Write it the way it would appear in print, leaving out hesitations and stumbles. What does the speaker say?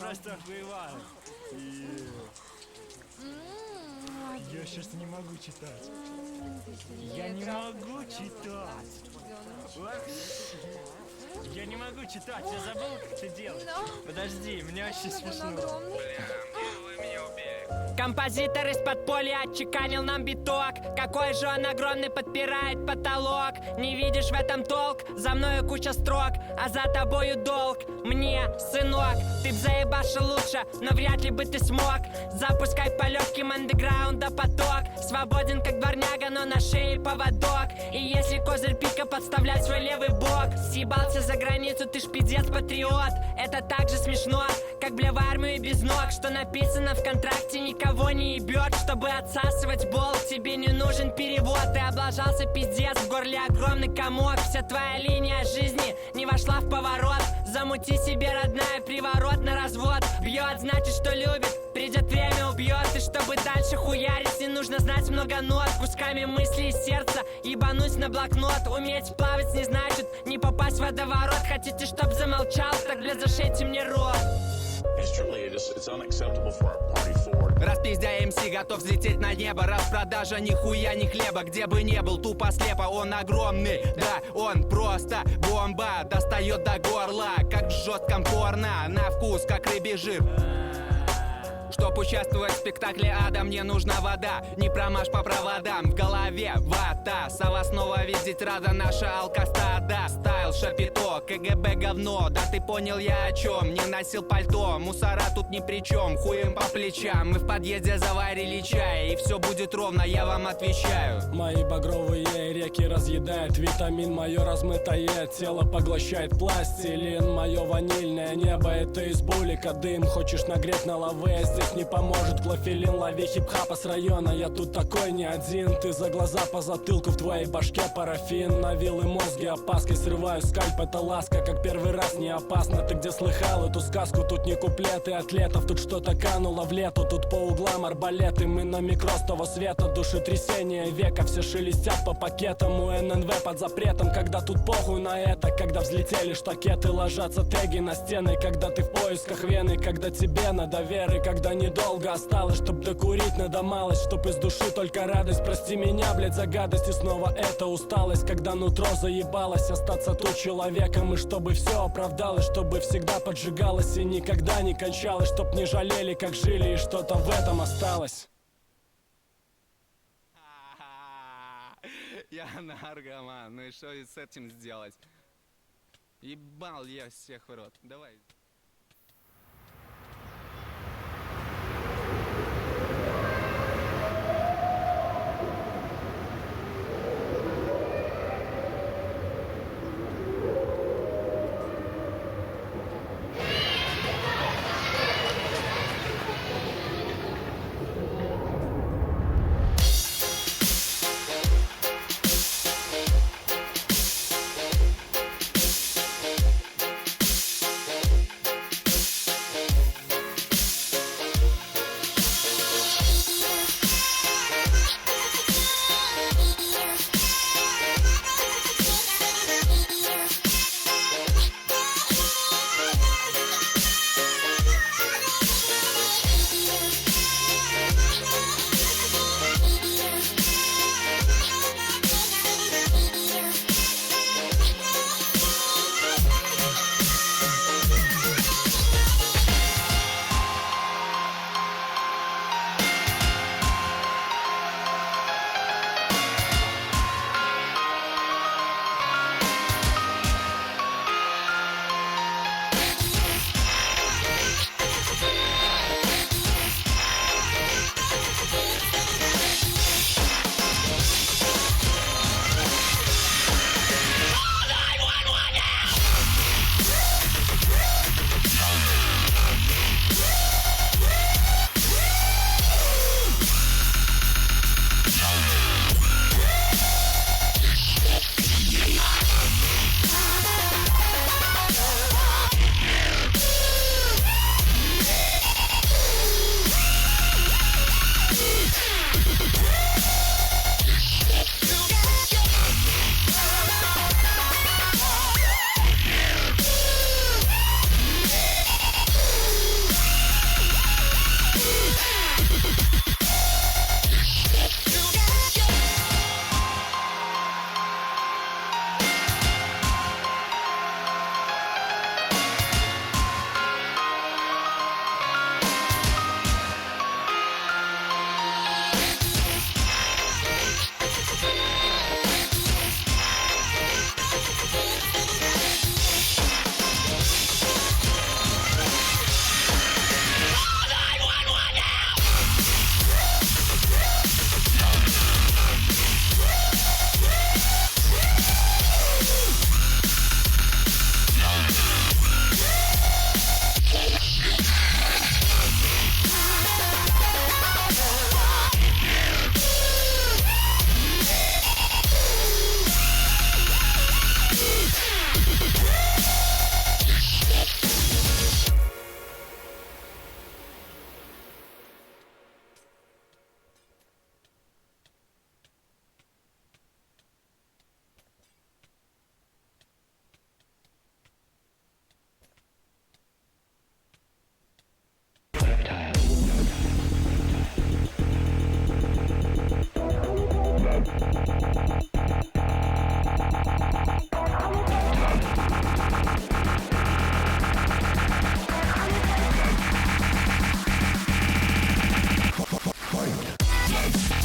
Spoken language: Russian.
просто охуеваю. Я сейчас не могу читать. Я не могу читать. Я не могу читать. Я забыл, как это делать. Подожди, мне очень смешно. Композитор из подполья отчеканил нам биток. Какой же он огромный, подпирает потолок. Не видишь в этом толк? За мною куча строк, а за тобою долг. Мне, сынок, ты б заебашил лучше, но вряд ли бы ты смог. Запускай по легким андеграунда поток. Свободен как дворняга, но на шее поводок. И если козырь пика, подставлять свой левый бок. Съебался за границу, ты ж пиздец патриот. Это так же смешно, как бля в армию без ног. Что написано в контракте, никого не ебет. Чтобы отсасывать болт, тебе не нужен перевод. Ты облажался, пиздец, в горле огромный комок. Вся твоя линия жизни не вошла в поворот. Замути себе, родная, приворот на развод. Бьет, значит, что любит, придет время, убьет. И чтобы дальше хуярить, не нужно знать много нот. Кусками мыслей из сердца ебануть на блокнот. Уметь плавать не значит не попасть в водоворот. Хотите, чтоб замолчал, так, бля, зашейте мне рот. Распиздя МС, готов взлететь на небо. Распродажа нихуя не хлеба. Где бы не был, тупо слепо. Он огромный, да, он просто бомба. Достает до горла, как в жестком порно. На вкус, как рыбий жир. Чтоб участвовать в спектакле ада, мне нужна вода. Не промажь по проводам, в голове вата. Сова снова видеть рада, наша алкостада. Стайл, шапито, КГБ говно. Да ты понял я о чем, не носил пальто. Мусора тут ни при чем, хуем по плечам. Мы в подъезде заварили чай, и все будет ровно, я вам отвечаю. Мои багровые реки разъедает витамин, мое размытое тело поглощает пластилин. Мое ванильное небо, это из булика дым. Хочешь нагреть на лаве, здесь не поможет клофелин. Лови хип-хапа с района, я тут такой не один. Ты за глаза по затылку, в твоей башке парафин. На вилы мозги опаской срываю скальп, это ласка, как первый раз не опасно. Ты где слыхал эту сказку? Тут не куплеты атлетов, тут что-то кануло в лету. Тут по углам арбалеты, мы на микро с того света. Душетрясение века, все шелестят по пакетам. У ННВ под запретом, когда тут похуй на это. Когда взлетели штакеты, ложатся теги на стены. Когда ты в поисках вены, когда тебе надо веры. Когда недолго осталось, чтоб докурить надо малость. Чтоб из души только радость. Прости меня, блядь, за гадость. И снова это усталость, когда нутро заебалось. Остаться тут человеком, и чтобы все оправдалось. Чтобы всегда поджигалось и никогда не кончалось. Чтоб не жалели, как жили, и что-то в этом осталось. Я наркоман, ну и что с этим сделать? Ебал я всех в рот, давай.